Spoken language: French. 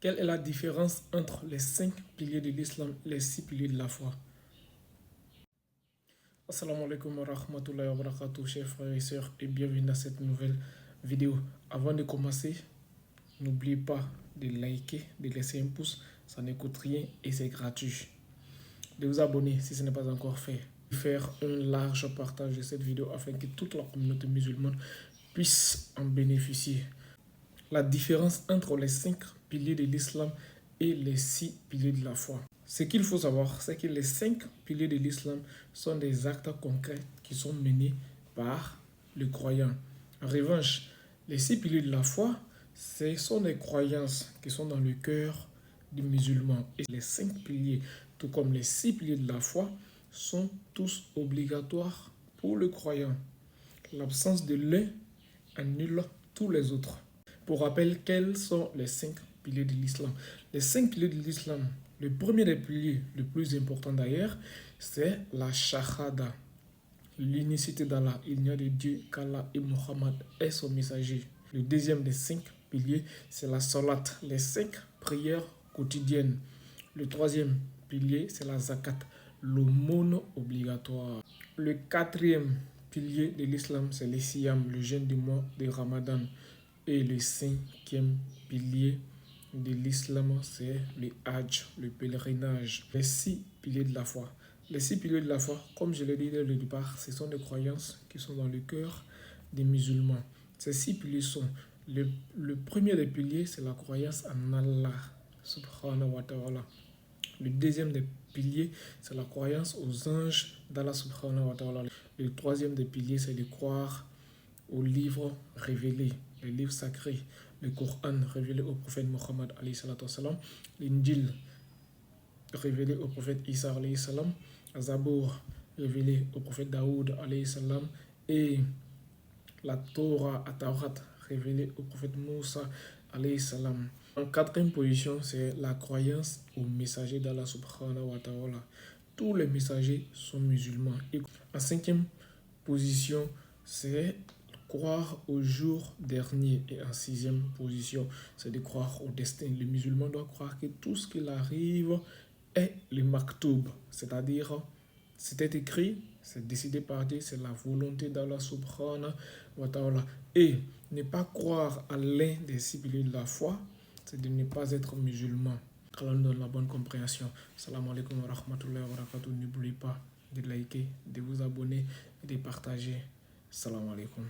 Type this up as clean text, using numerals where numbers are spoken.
Quelle est la différence entre les 5 piliers de l'islam et les 6 piliers de la foi? Assalamu alaikum wa rahmatullahi wa barakatuh, chers frères et sœurs, et bienvenue dans cette nouvelle vidéo. Avant de commencer, n'oubliez pas de liker, de laisser un pouce, ça ne coûte rien et c'est gratuit. De vous abonner si ce n'est pas encore fait. Faire un large partage de cette vidéo afin que toute la communauté musulmane puisse en bénéficier. La différence entre les 5 piliers de l'islam et les 6 piliers de la foi. Ce qu'il faut savoir, c'est que les 5 piliers de l'islam sont des actes concrets qui sont menés par le croyant. En revanche, les 6 piliers de la foi, ce sont des croyances qui sont dans le cœur du musulman. Et les 5 piliers, tout comme les 6 piliers de la foi, sont tous obligatoires pour le croyant. L'absence de l'un annule tous les autres. Pour rappel, quels sont les 5 piliers de l'islam? Les 5 piliers de l'islam, le premier des piliers, le plus important d'ailleurs, c'est la shahada, l'unicité d'Allah. Il n'y a de Dieu qu'Allah et Muhammad est son messager. Le deuxième des 5 piliers, c'est la salat, les 5 prières quotidiennes. Le troisième pilier, c'est la zakat, l'aumône obligatoire. Le quatrième pilier de l'islam, c'est le siyam, le jeûne du mois de Ramadan. Et le cinquième pilier de l'islam, c'est le hajj, le pèlerinage. Les 6 piliers de la foi. Les 6 piliers de la foi, comme je l'ai dit dès le départ, ce sont des croyances qui sont dans le cœur des musulmans. Ces 6 piliers sont, le premier des piliers, c'est la croyance en Allah, subhanahu wa ta'ala. Le deuxième des piliers, c'est la croyance aux anges d'Allah, subhanahu wa ta'ala. Le troisième des piliers, c'est de croire aux livres révélés, les livres sacrés, le Coran révélé au prophète Mohammed, l'Injil révélé au prophète Isa, Zabour révélé au prophète Daoud, et la Torah, Atawrat révélée au prophète Moussa. En quatrième position, c'est la croyance aux messagers d'Allah subhanahu wa ta'ala. Tous les messagers sont musulmans. Et en cinquième position, c'est croire au jour dernier. Et en sixième position, c'est de croire au destin. Le musulman doit croire que tout ce qui arrive est le maktoub, c'est-à-dire c'était écrit, c'est décidé par Dieu, c'est la volonté d'Allah subhanahu wa ta'ala. Et ne pas croire à l'un des 6 piliers de la foi, c'est de ne pas être musulman. Qu'Allah nous donne la bonne compréhension. Salam alaikum wa rahmatullahi wa barakatuh. N'oubliez pas de liker, de vous abonner et de partager. Salam alaikum.